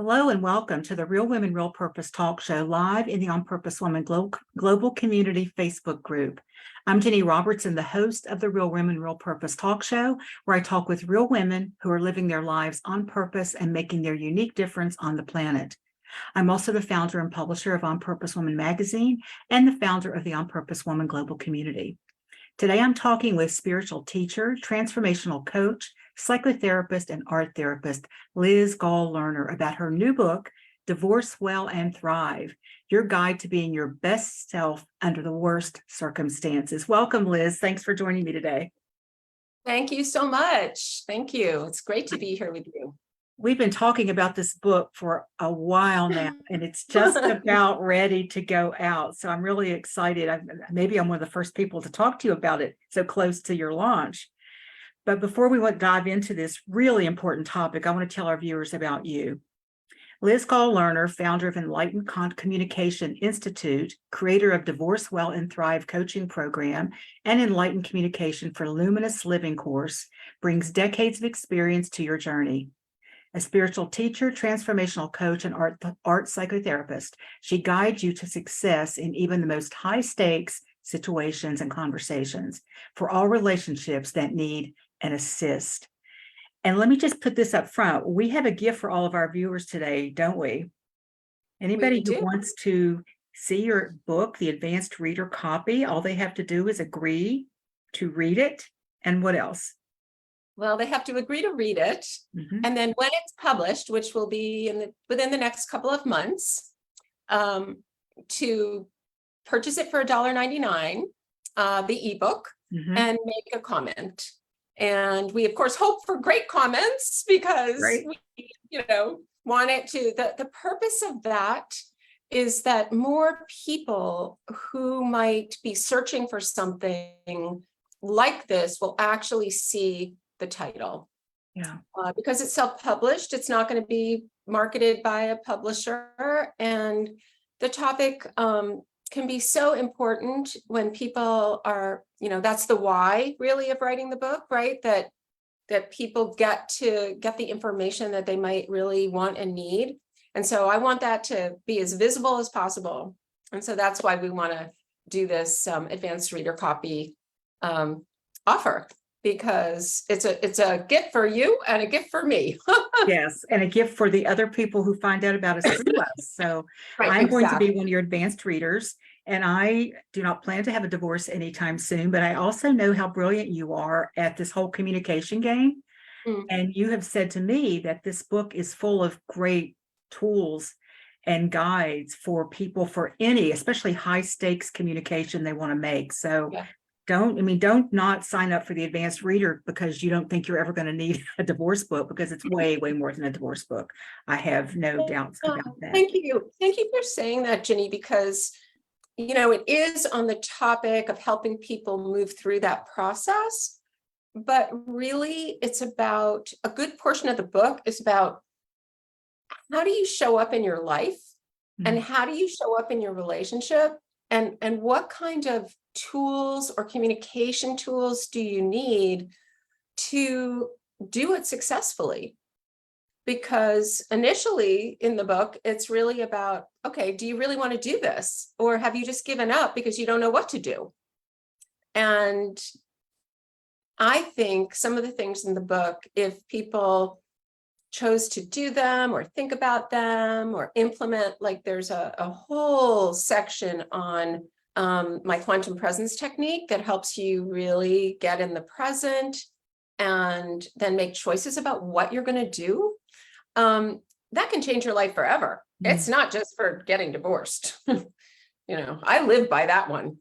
Hello and welcome to the Real Women, Real Purpose talk show live in the On Purpose Woman Global Community Facebook group. I'm Ginny Robertson, the host of the Real Women, Real Purpose talk show, where I talk with real women who are living their lives on purpose and making their unique difference on the planet. I'm also the founder and publisher of On Purpose Woman magazine and the founder of the On Purpose Woman Global Community. Today, I'm talking with spiritual teacher, transformational coach, psychotherapist, and art therapist, Liz Goll Lerner, about her new book, Divorce Well and Thrive, Your Guide to Being Your Best Self Under the Worst Circumstances. Welcome, Liz. Thanks for joining me today. Thank you so much. Thank you. It's great to be here with you. We've been talking about this book for a while now, and it's just about ready to go out. So I'm really excited. Maybe I'm one of the first people to talk to you about it so close to your launch. But before we dive into this really important topic, I want to tell our viewers about you. Liz Goll Lerner, founder of Enlightened Communication Institute, creator of Divorce Well and Thrive coaching program, and Enlightened Communication for Luminous Living course, brings decades of experience to your journey. A spiritual teacher, transformational coach, and art psychotherapist, she guides you to success in even the most high-stakes situations and conversations for all relationships that need an assist. And let me just put this up front. We have a gift for all of our viewers today, don't we? Anybody who wants to see your book, the advanced reader copy, all they have to do is agree to read it. And what else? Well, they have to agree to read it. Mm-hmm. And then when it's published, which will be within the next couple of months, to purchase it for $1.99, the ebook, mm-hmm. and make a comment. And we, of course, hope for great comments because we, want it to. The purpose of that is that more people who might be searching for something like this will actually see the title. Yeah. Because it's self-published, it's not going to be marketed by a publisher, and the topic can be so important when people are, that's the why really of writing the book, right? That people get the information that they might really want and need. And so I want that to be as visible as possible. And so that's why we want to do this advanced reader copy offer, because it's a gift for you and a gift for me. Yes, and a gift for the other people who find out about us through us. So I'm going to be one of your advanced readers, and I do not plan to have a divorce anytime soon, but I also know how brilliant you are at this whole communication game. Mm. And you have said to me that this book is full of great tools and guides for people for any, especially high stakes communication they want to make. So yeah. Don't not sign up for the advanced reader because you don't think you're ever going to need a divorce book, because it's way, way more than a divorce book. I have no doubts about that. Thank you. Thank you for saying that, Ginny, because, it is on the topic of helping people move through that process. But really, it's about a good portion of the book is about how do you show up in your life, mm-hmm. and how do you show up in your relationship, and what kind of tools or communication tools do you need to do it successfully? Because initially in the book, it's really about, okay, do you really want to do this? Or have you just given up because you don't know what to do? And I think some of the things in the book, if people chose to do them or think about them or implement, like there's a whole section on my quantum presence technique that helps you really get in the present and then make choices about what you're going to do. That can change your life forever. Mm. It's not just for getting divorced. I live by that one.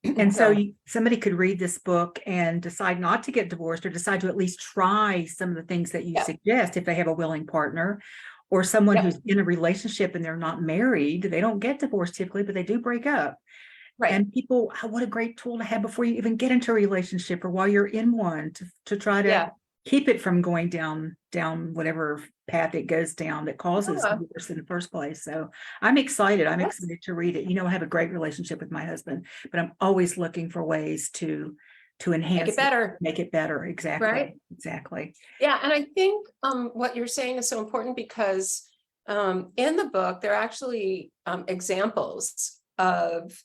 And so somebody could read this book and decide not to get divorced, or decide to at least try some of the things that you suggest if they have a willing partner, or someone who's in a relationship and they're not married. They don't get divorced typically, but they do break up. Right. And people, what a great tool to have before you even get into a relationship or while you're in one, to try to keep it from going down whatever path it goes down that causes divorce in the first place. So I'm excited. I'm excited to read it. I have a great relationship with my husband, but I'm always looking for ways to enhance make it better. Exactly. Right. Exactly. Yeah. And I think what you're saying is so important, because in the book, there are actually examples of,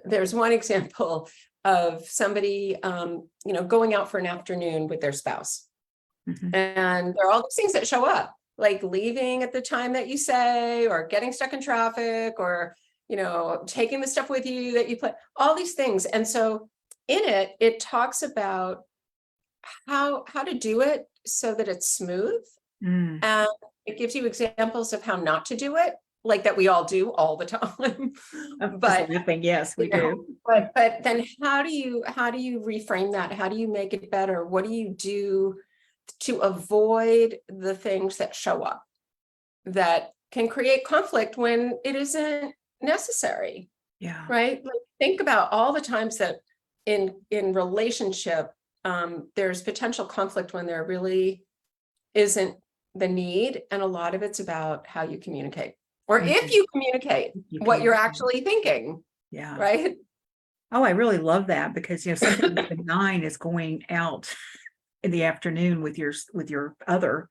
there's one example of somebody, going out for an afternoon with their spouse. Mhm. And there are all these things that show up, like leaving at the time that you say, or getting stuck in traffic, or, taking the stuff with you that you put, all these things. And so in it, it talks about how to do it so that it's smooth. Mm. And it gives you examples of how not to do it, like that we all do all the time. I'm But just laughing. Yes, we do. but then how do you reframe that? How do you make it better? What do you do to avoid the things that show up that can create conflict when it isn't necessary? Yeah. Right? Like, think about all the times that in relationship, there's potential conflict when there really isn't the need. And a lot of it's about how you communicate, or if you communicate what you're actually thinking. Yeah. Right. Oh, I really love that, because something benign is going out in the afternoon with your other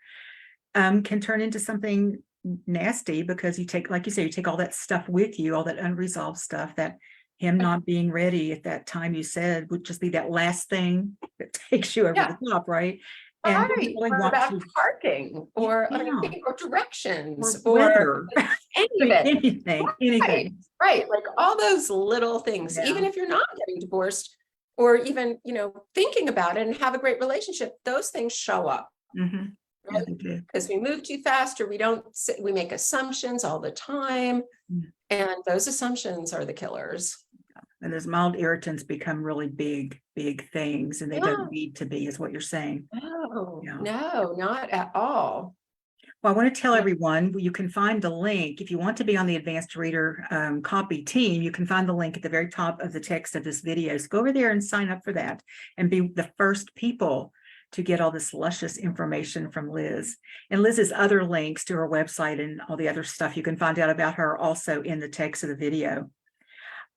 can turn into something nasty, because you take, like you say, you take all that stuff with you, all that unresolved stuff, that him not being ready at that time you said would just be that last thing that takes you over the top, right? And you Right. really Or want about to, parking, or yeah, or directions, or weather, any of it. anything. Right. Like all those little things, even Yeah. if you're not getting divorced, or even, thinking about it and have a great relationship, those things show up. Mhm. Yeah, Right? they do. Because we move too fast, or we make assumptions all the time. Mm. And those assumptions are the killers. And those mild irritants become really big, big things, and they Yeah. don't need to be, is what you're saying. No, Yeah. no, not at all. Well, I want to tell Yeah. everyone, you can find the link. If you want to be on the Advanced Reader copy team, you can find the link at the very top of the text of this video. So go over there and sign up for that, and be the first people to get all this luscious information from Liz. And Liz's other links to her website and all the other stuff you can find out about her also in the text of the video.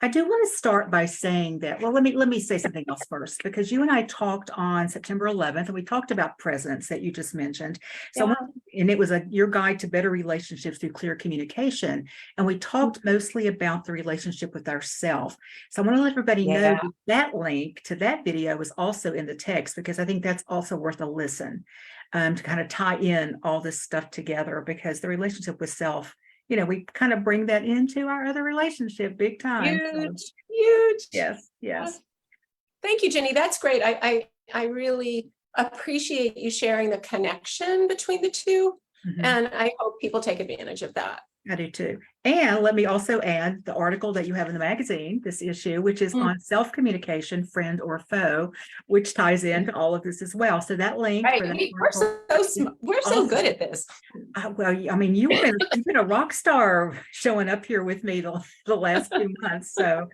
I do want to start by saying that, well, let me say something else first, because you and I talked on September 11th, and we talked about presence that you just mentioned. So, and it was your guide to better relationships through clear communication. And we talked mostly about the relationship with ourselves. So I want to let everybody know that link to that video was also in the text, because I think that's also worth a listen, to kind of tie in all this stuff together, because the relationship with self, we kind of bring that into our other relationship big time. Huge, huge. Yes. Thank you, Ginny. That's great. I really appreciate you sharing the connection between the two. Mhm. And I hope people take advantage of that. I do too. And let me also add the article that you have in the magazine, this issue, which is on self-communication, friend or foe, which ties into all of this as well. So that link. Right. We're so good at this. Well, I mean, you've been a rock star showing up here with me the last few months. So,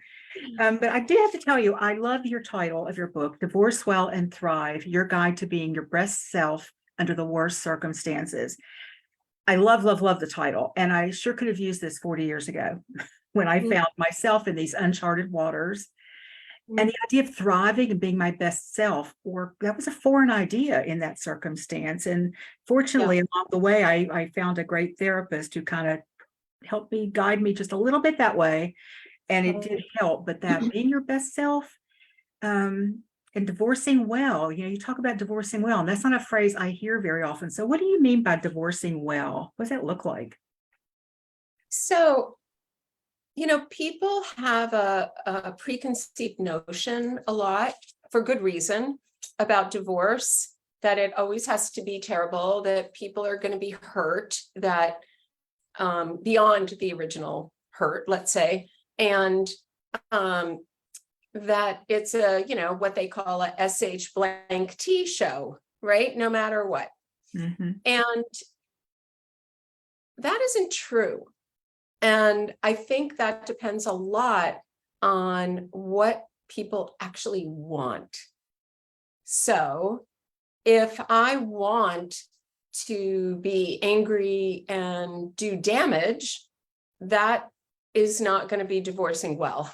but I do have to tell you, I love your title of your book, Divorce Well and Thrive, Your Guide to Being Your Best Self Under the Worst Circumstances. I love the title, and I sure could have used this 40 years ago when I found myself in these uncharted waters. And the idea of thriving and being my best self, that was a foreign idea in that circumstance. And fortunately, along the way, I found a great therapist who kind of helped me, guide me just a little bit that way. And it did help. But that being your best self, and divorcing well, you talk about divorcing well, and that's not a phrase I hear very often. So what do you mean by divorcing well? What does that look like? So, people have a preconceived notion a lot, for good reason, about divorce, that it always has to be terrible, that people are going to be hurt, that beyond the original hurt, let's say, and that it's what they call a SH blank T show, right? No matter what. Mm-hmm. And that isn't true. And I think that depends a lot on what people actually want. So if I want to be angry and do damage, that is not going to be divorcing well.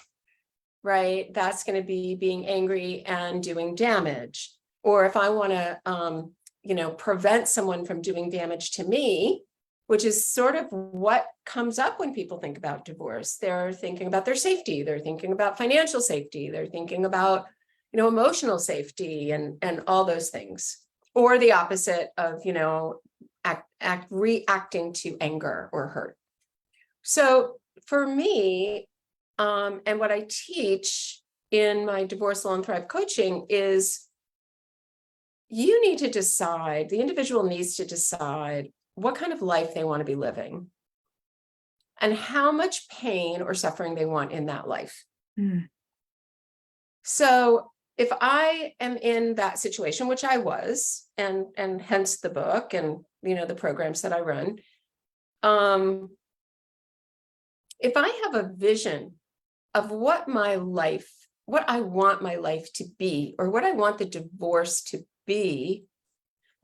Right? That's going to be being angry and doing damage. Or if I want to, prevent someone from doing damage to me, which is sort of what comes up when people think about divorce. They're thinking about their safety. They're thinking about financial safety. They're thinking about, emotional safety and all those things, or the opposite of, reacting to anger or hurt. So for me, and what I teach in my Divorce, Law, and Thrive coaching is you need to decide, the individual needs to decide what kind of life they want to be living and how much pain or suffering they want in that life. Mm. So if I am in that situation, which I was, and hence the book and, the programs that I run, if I have a vision of what I want my life to be, or what I want the divorce to be,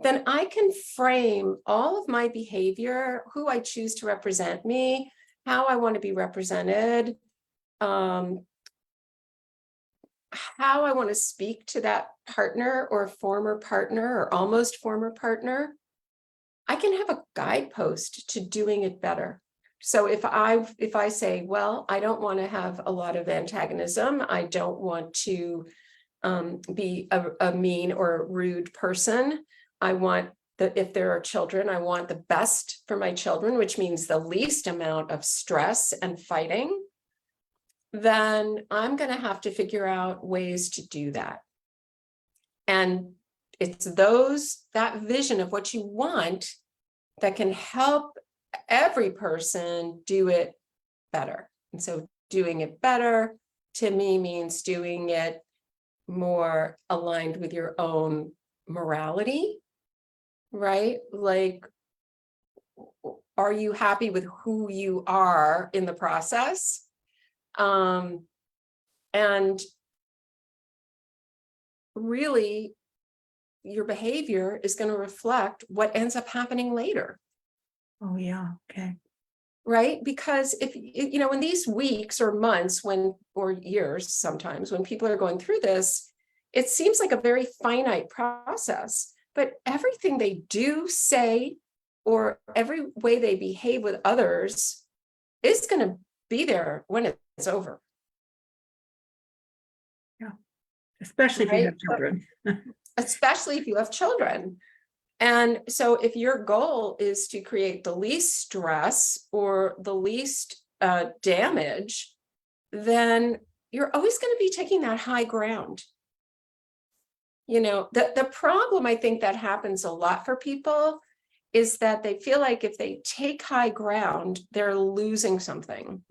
then I can frame all of my behavior, who I choose to represent me, how I want to be represented, how I want to speak to that partner or former partner or almost former partner. I can have a guidepost to doing it better. So if I say, well, I don't want to have a lot of antagonism, I don't want to be a mean or rude person. I want if there are children, I want the best for my children, which means the least amount of stress and fighting. Then I'm going to have to figure out ways to do that. And it's that vision of what you want that can help every person do it better. And so doing it better to me means doing it more aligned with your own morality, right? Like, are you happy with who you are in the process? And really, your behavior is going to reflect what ends up happening later. Oh, yeah. Okay. Right? Because if, in these weeks or months or years, sometimes when people are going through this, it seems like a very finite process, but everything they do, say, or every way they behave with others is going to be there when it's over. Yeah. Especially if you have children. Especially if you have children. And so if your goal is to create the least stress or the least damage, then you're always going to be taking that high ground. The problem I think that happens a lot for people is that they feel like if they take high ground, they're losing something.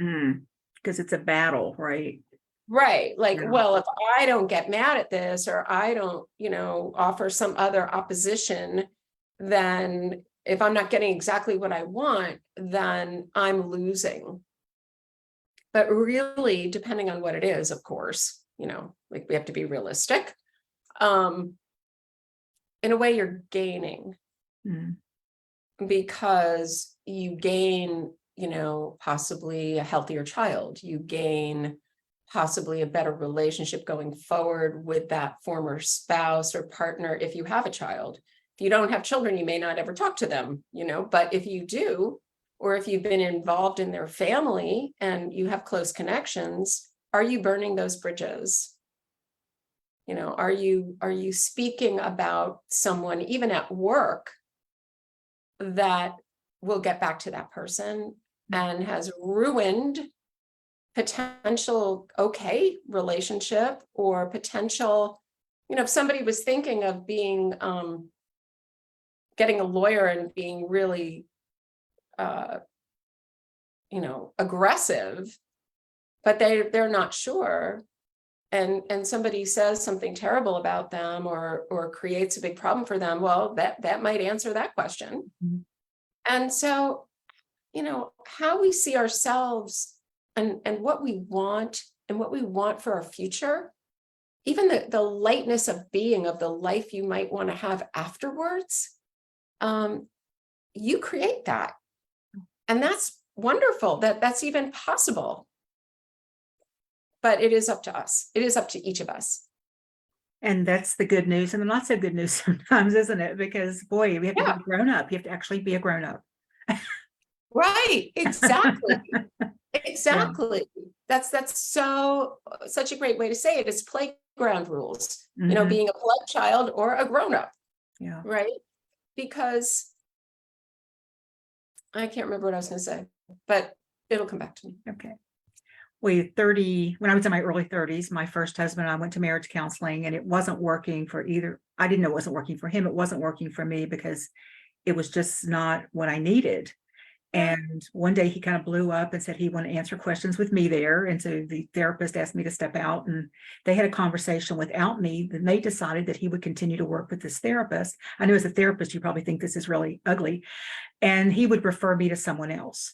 Because it's a battle, right? Right. Like, Yeah. well, if I don't get mad at this, or I don't, offer some other opposition, then if I'm not getting exactly what I want, then I'm losing. But really, depending on what it is, of course, like we have to be realistic. In a way, you're gaining because you gain, possibly a healthier child. You gain possibly a better relationship going forward with that former spouse or partner if you have a child. If you don't have children, you may not ever talk to them, but if you do, or if you've been involved in their family and you have close connections, are you burning those bridges? Are you speaking about someone, even at work, that will get back to that person and has ruined potential relationship, or potential, if somebody was thinking of being getting a lawyer and being really aggressive, but they're not sure, and somebody says something terrible about them or creates a big problem for them, well, that might answer that question. And so, how we see ourselves and what we want for our future, even the lightness of being, of the life you might want to have afterwards, you create that. And that's wonderful that's even possible. But it is up to us. It is up to each of us. And that's the good news and the not so good news sometimes, isn't it? Because boy, we have to be a grown up. You have to actually be a grown up. Right, exactly. Yeah. Exactly. That's such a great way to say it. It's playground rules, Mhm. being a polite child or a grown-up, Yeah. right? Because I can't remember what I was going to say, but it'll come back to me. Okay. When I was in my early 30s, my first husband and I went to marriage counseling, and it wasn't working for either. I didn't know it wasn't working for him. It wasn't working for me because it was just not what I needed. Yeah. And one day he kind of blew up and said he wanted to answer questions with me there. And so the therapist asked me to step out, and they had a conversation without me. Then they decided that he would continue to work with this therapist. I know as a therapist, you probably think this is really ugly, and he would refer me to someone else.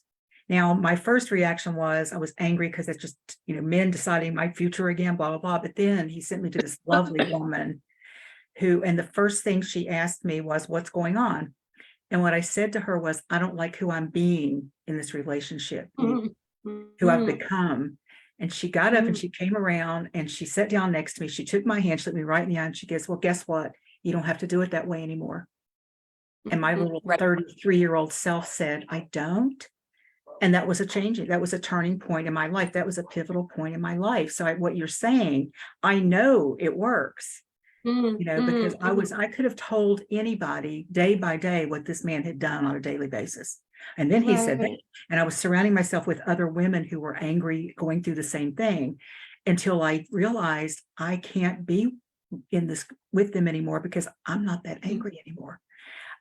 Now, my first reaction was I was angry because it's just, men deciding my future again, blah, blah, blah. But then he sent me to this lovely woman and the first thing she asked me was, what's going on? And what I said to her was, I don't like who I'm being in this relationship, Mhm. who I've Mhm. become. And she got up and she came around and she sat down next to me. She took my hand, she looked me right in the eye, and she goes, well, guess what? You don't have to do it that way anymore. And my Mhm. little Right. 33-year-old self said, I don't. And that was that was a turning point in my life. That was a pivotal point in my life. So what you're saying, I know it works, Mhm. because Mhm. I could have told anybody day by day what this man had done on a daily basis. And then he said that, Right. and I was surrounding myself with other women who were angry, going through the same thing, until I realized I can't be in this with them anymore because I'm not that angry anymore.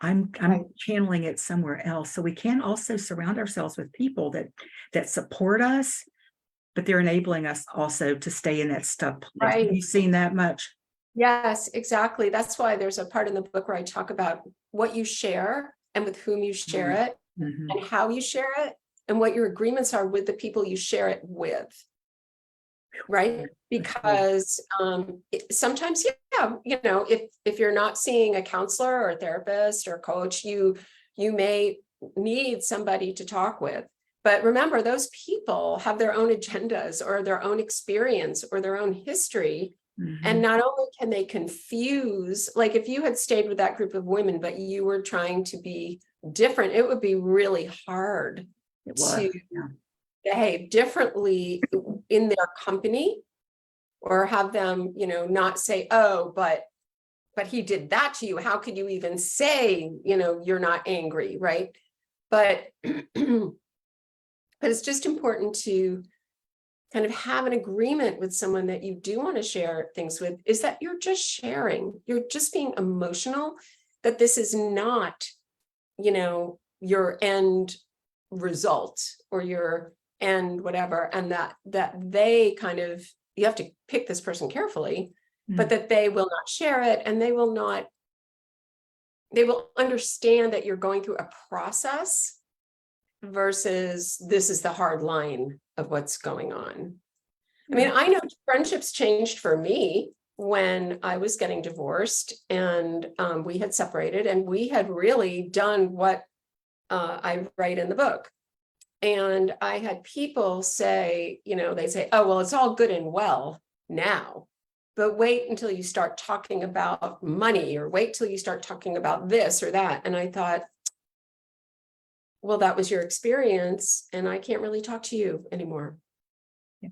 I'm Right. channeling it somewhere else. So we can also surround ourselves with people that support us, but they're enabling us also to stay in that stuck place. Have Right. you seen that much? Yes, exactly. That's why there's a part in the book where I talk about what you share and with whom you share it Mm-hmm. and how you share it and what your agreements are with the people you share it with. Right? Because sometimes, yeah, if you're not seeing a counselor or a therapist or a coach, you may need somebody to talk with. But remember, those people have their own agendas or their own experience or their own history. And Mm-hmm. not only can they confuse, like if you had stayed with that group of women, but you were trying to be different, it would be really hard It was. to Yeah. behave differently in their company, or have them, not say, oh, but he did that to you. How could you even say, you're not angry, right? But but it's just important to kind of have an agreement with someone that you do want to share things with, is that you're just sharing, you're just being emotional, that this is not, your end result or your end whatever, and that they kind of, you have to pick this person carefully, but Mm. that they will not share it, and they will understand that you're going through a process versus this is the hard line of what's going on. I mean, Yeah. I know friendships changed for me when I was getting divorced, and we had separated, and we had really done what I write in the book. And I had people say, they say, oh, well, it's all good and well now, but wait until you start talking about money, or wait till you start talking about this or that. And I thought, well, that was your experience, and I can't really talk to you anymore. Yeah.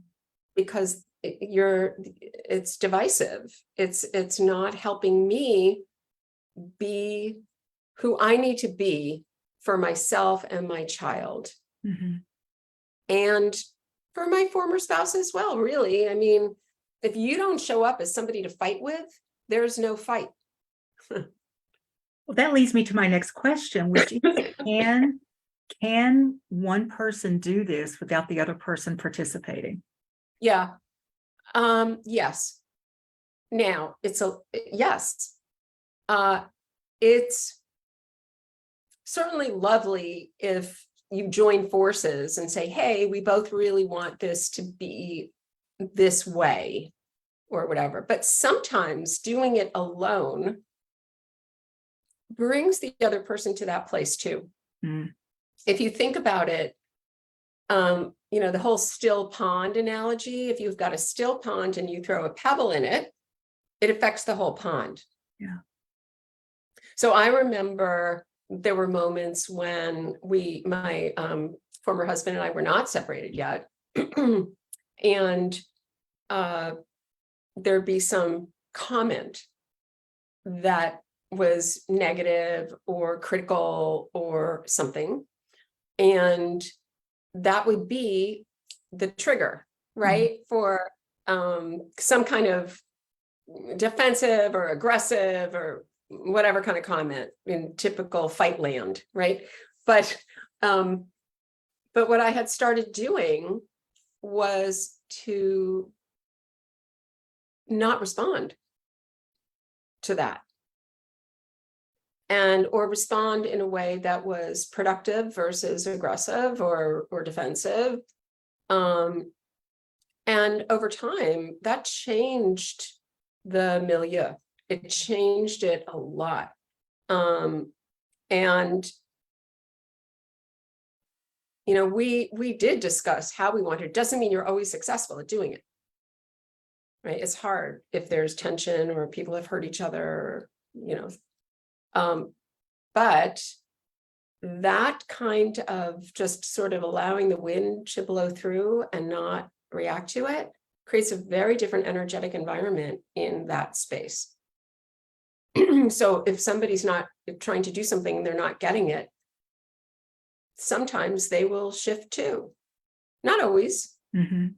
Because it's divisive. It's not helping me be who I need to be for myself and my child. Mm-hmm. And for my former spouse as well, really. I mean, if you don't show up as somebody to fight with, there's no fight. Well, that leads me to my next question, which is, can one person do this without the other person participating? Yeah. Yes. Now it's yes. It's certainly lovely if you join forces and say, hey, we both really want this to be this way or whatever. But sometimes doing it alone brings the other person to that place too. Mm. If you think about it, the whole still pond analogy, if you've got a still pond and you throw a pebble in it, it affects the whole pond. Yeah. So I remember there were moments when my former husband and I were not separated yet. And there'd be some comment that was negative or critical or something. And that would be the trigger, right? For some kind of defensive or aggressive or whatever kind of comment in typical fight land, right? But what I had started doing was to not respond to that, and or respond in a way that was productive versus aggressive or defensive. And over time, that changed the milieu. It changed it a lot. And you know, we did discuss how we wanted. It doesn't mean you're always successful at doing it, right? It's hard if there's tension or people have hurt each other, you know. But that kind of just sort of allowing the wind to blow through and not react to it creates a very different energetic environment in that space. So if somebody's not trying to do something, they're not getting it, sometimes they will shift too. Not always. Mm-hmm.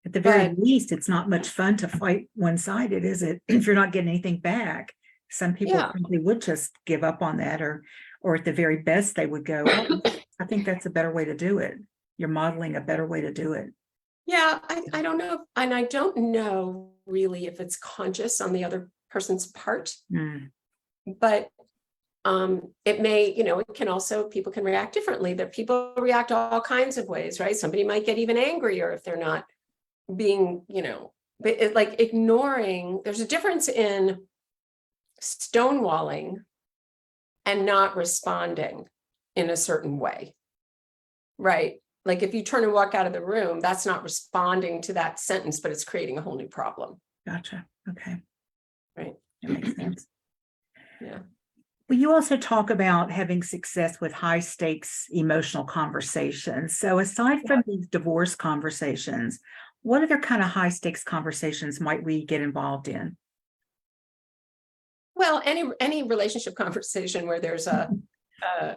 At the very But least, it's not much fun to fight one-sided, is it? If you're not getting anything back, some people yeah, simply would just give up on that, or at the very best, they would go, "Oh, I think that's a better way to do it." You're modeling a better way to do it. yeah, I don't know. And I don't know really if it's conscious on the other person's part, but it may, you know, it can also, people can react differently. That people react all kinds of ways, right? Somebody might get even angrier if they're not being, you know, like ignoring. There's a difference in stonewalling and not responding in a certain way, right? Like if you turn and walk out of the room, that's not responding to that sentence, but it's creating a whole new problem. Gotcha. Okay. Right. That makes sense. Yeah. Well, you also talk about having success with high stakes emotional conversations. So aside from these divorce conversations, what other kind of high stakes conversations might we get involved in? Well, any relationship conversation where there's a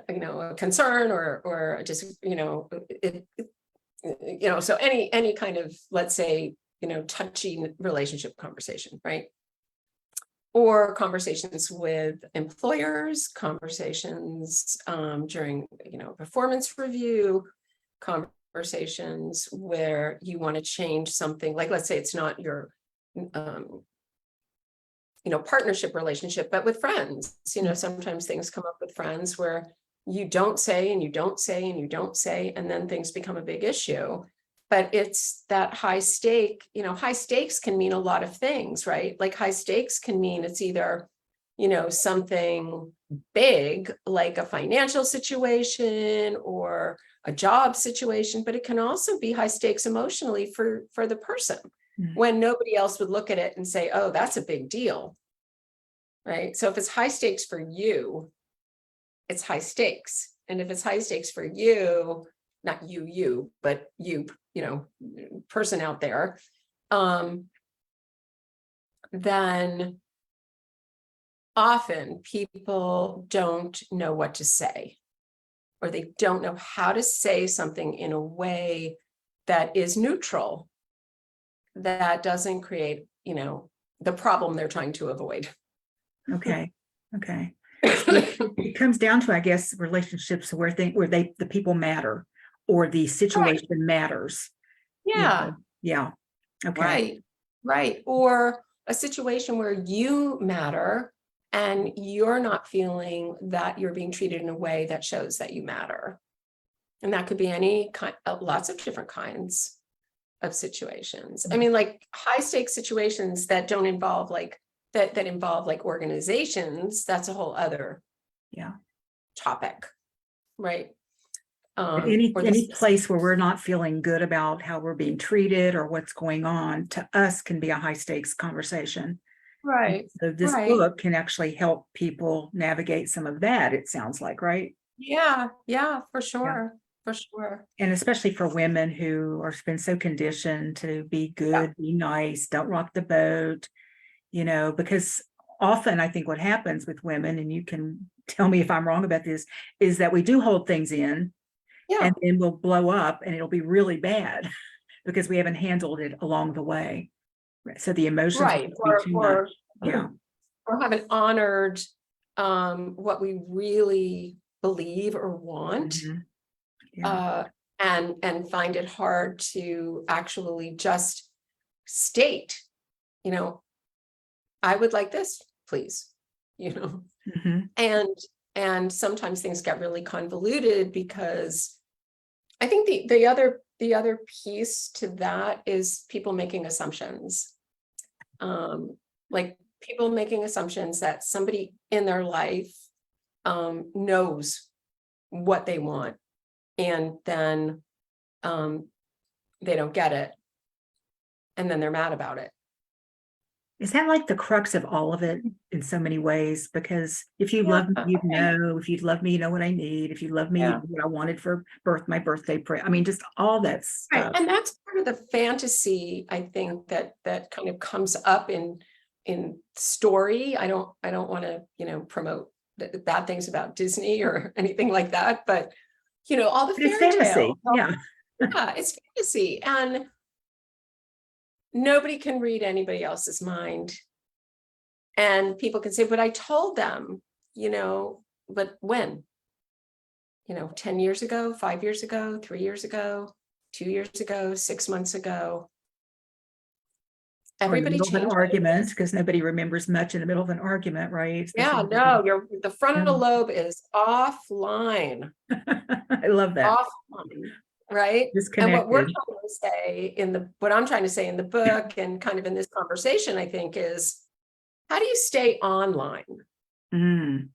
you know, a concern or just, you know, you know, so any kind of, let's say, you know, touchy relationship conversation, right? Or conversations with employers, conversations during, you know, performance review, conversations where you want to change something, like let's say it's not your you know, partnership relationship, but with friends. You know, sometimes things come up with friends where you don't say and you don't say and you don't say, and then things become a big issue. But it's that high stake, you know, high stakes can mean a lot of things, right? Like high stakes can mean it's either, you know, something big, like a financial situation or a job situation, but it can also be high stakes emotionally for the person. When nobody else would look at it and say, oh, that's a big deal, right? So if it's high stakes for you, it's high stakes. And if it's high stakes for you, not you, but you know, person out there, then often people don't know what to say, or they don't know how to say something in a way that is neutral, that doesn't create, you know, the problem they're trying to avoid. Okay. So it comes down to, I guess, relationships where the people matter, or the situation matters. Yeah. Yeah. Okay. Right. Or a situation where you matter and you're not feeling that you're being treated in a way that shows that you matter. And that could be any kind, lots of different kinds of situations. I mean, like high stakes situations that don't involve like that involve like organizations, that's a whole other topic, right? Any place where we're not feeling good about how we're being treated or what's going on, to us can be a high stakes conversation. Right. So this Right. book can actually help people navigate some of that, it sounds like, right? Yeah. Yeah, for Yeah. sure. For sure. And especially for women who are been so conditioned to be Yeah. good, be nice, don't rock the boat, because often I think what happens with women, and you can tell me if I'm wrong about this, is that we do hold things in Yeah. and then we'll blow up and it'll be really bad because we haven't handled it along the way. So the emotions Right. will be too much. Yeah. Or haven't honored what we really believe or want. Mhm. Yeah. uh, and find it hard to actually just state, you know, I would like this, please, you know, Mhm. and sometimes things get really convoluted because I think the other piece to that is people making assumptions, like people making assumptions that somebody in their life knows what they want, and then they don't get it, and then they're mad about it. Is that like the crux of all of it in so many ways? Because if you Yeah, love me, you know. If you love me, you know what I need. If you love me, you yeah, know what I wanted for my birthday I mean, just all that right. stuff. And that's part of the fantasy, I think, that kind of comes up in story. I don't want to, promote bad things about Disney or anything like that, but all the But it's fairy fantasy. tale. Yeah. Yeah, it's fantasy. And nobody can read anybody else's mind. And people can say, but I told them, but when? 10 years ago, 5 years ago, 3 years ago, 2 years ago, 6 months ago. Or in the Everybody middle of an changes. argument, because nobody remembers much in the middle of an argument, right? Yeah, Especially no, the frontal yeah. lobe is offline, I love that. offline, right? And Disconnected. what I'm trying to say in the book and kind of in this conversation, I think, is how do you stay online Mm.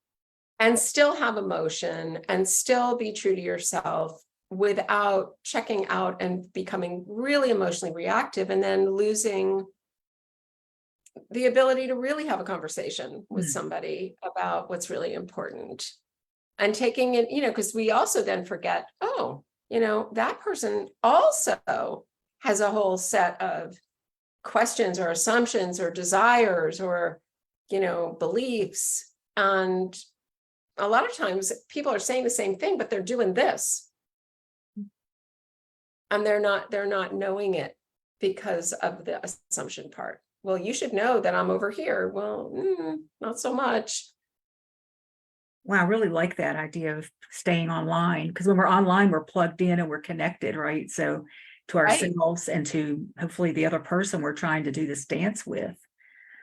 and still have emotion and still be true to yourself without checking out and becoming really emotionally reactive and then losing the ability to really have a conversation with Mm. somebody about what's really important, and taking it, because we also then forget, oh, that person also has a whole set of questions or assumptions or desires or, beliefs. And a lot of times people are saying the same thing, but they're doing this and they're not knowing it because of the assumption part. Well, you should know that I'm over here. Well, not so much. Wow, I really like that idea of staying online, because when we're online, we're plugged in and we're connected, right? So to Right, ourselves and to hopefully the other person we're trying to do this dance with.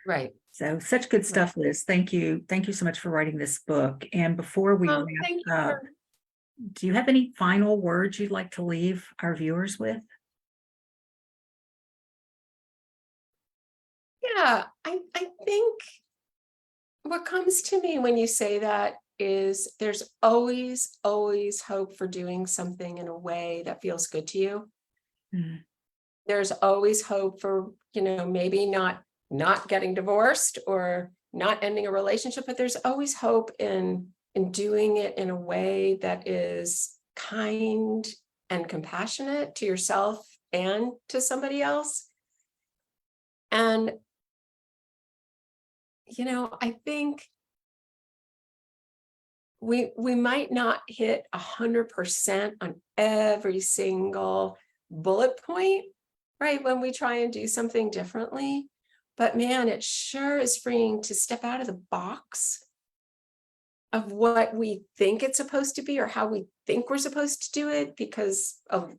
right. So such good Right. stuff, Liz. Thank you. Thank you so much for writing this book. And before we wrap Thank you up, for, do you have any final words you'd like to leave our viewers with? yeah, I think what comes to me when you say that is there's always, always hope for doing something in a way that feels good to you. Mm. There's always hope for, maybe not getting divorced or not ending a relationship, but there's always hope in doing it in a way that is kind and compassionate to yourself and to somebody else. And I think we might not hit 100% on every single bullet point, right, when we try and do something differently. But man, it sure is freeing to step out of the box of what we think it's supposed to be or how we think we're supposed to do it because of,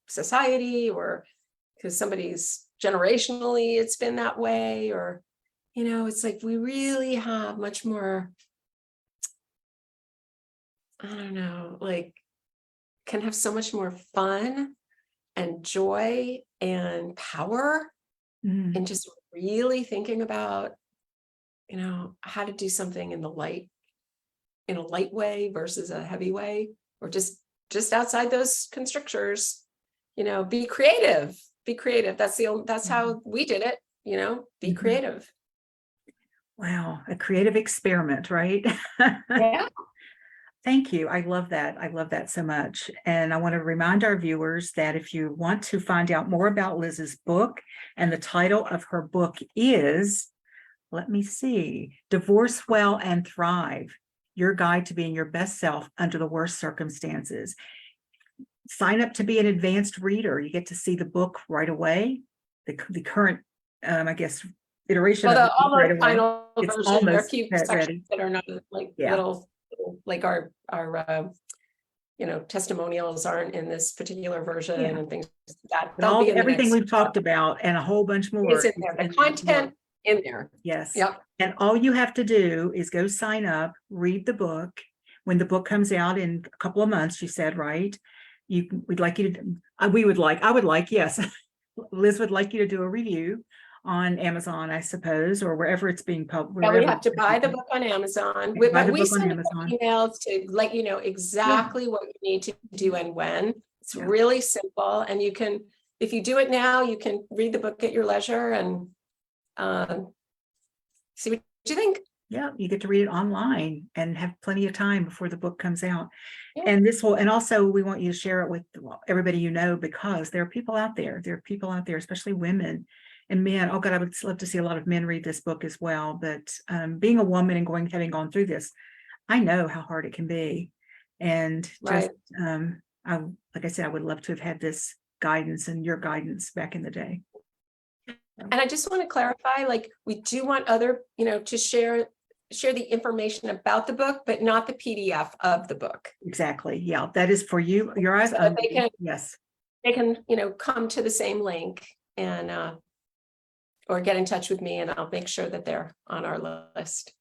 society, or because somebody's generationally it's been that way, or, it's like we really have much more, I don't know, like can have so much more fun and joy and power Mm. in just really thinking about, how to do something in a light way versus a heavy way, or just outside those constrictors, be creative, be creative. That's how we did it, be Mhm. creative. Wow, a creative experiment, right? Yeah. Thank you. I love that. I love that so much. And I want to remind our viewers that if you want to find out more about Liz's book, and the title of her book is, let me see, Divorce Well and Thrive, Your Guide to Being Your Best Self Under the Worst Circumstances. Sign up to be an advanced reader. You get to see the book right away. The current, I guess, iteration Well, of the the book right almost away. final It's version, there are a almost few ready. sections that are not like Yeah. little, like our testimonials aren't in this particular version Yeah. and things like that. And They'll be in the everything next. we've talked about and a whole bunch more. Is in there. The content in there. Yes. Yep. And all you have to do is go sign up, read the book. When the book comes out in a couple of months, you said, right? We'd like you to, I would like, yes. Liz would like you to do a review on Amazon, I suppose, or wherever it's being published. Yeah, we have to buy the book on Amazon, Buy the but we book on send Amazon. emails to let you know exactly what you need to do and when. It's Yeah. really simple, and you can, if you do it now, you can read the book at your leisure and see what you think. Yeah, you get to read it online and have plenty of time before the book comes out. Yeah. And and also we want you to share it with everybody you know, because there are people out there. There are people out there, especially women and men. Oh God, I would love to see a lot of men read this book as well. But being a woman and having gone through this, I know how hard it can be. And just, like I said, I would love to have had this guidance and your guidance back in the day. And I just want to clarify, like, we do want other, to share the information about the book, but not the PDF of the book. Exactly. Yeah, that is for you, your eyes. So they can, yes. They can, come to the same link and or get in touch with me, and I'll make sure that they're on our list.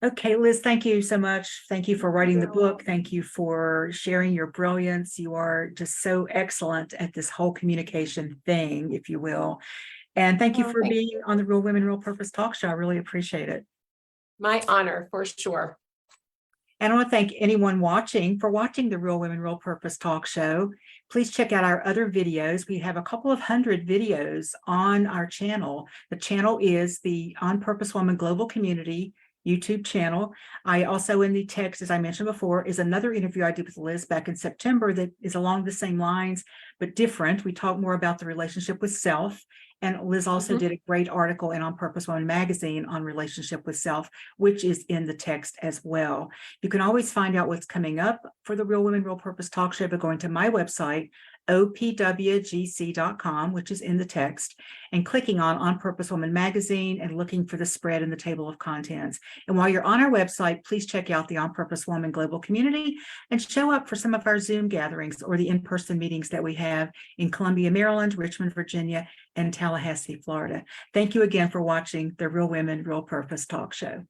Okay, Liz, thank you so much. Thank you for writing the book. Thank you for sharing your brilliance. You are just so excellent at this whole communication thing, if you will. And thank you for being on the Real Women, Real Purpose talk show. I really appreciate it. My honor, for sure. And I want to thank anyone watching for watching the Real Women, Real Purpose talk show. Please check out our other videos. We have a couple of hundred videos on our channel. The channel is the On Purpose Woman Global Community YouTube channel. I also, in the text, as I mentioned before, is another interview I did with Liz back in September that is along the same lines, but different. We talk more about the relationship with self. And Liz also did a great article in On Purpose Woman magazine on relationship with self, which is in the text as well. You can always find out what's coming up for the Real Women, Real Purpose talk show by going to my website, opwgc.com, which is in the text, and clicking on Purpose Woman magazine and looking for the spread in the table of contents. And while you're on our website, please check out the On Purpose Woman Global Community and show up for some of our Zoom gatherings or the in-person meetings that we have in Columbia, Maryland, Richmond, Virginia, and Tallahassee, Florida. Thank you again for watching the Real Women, Real Purpose talk show.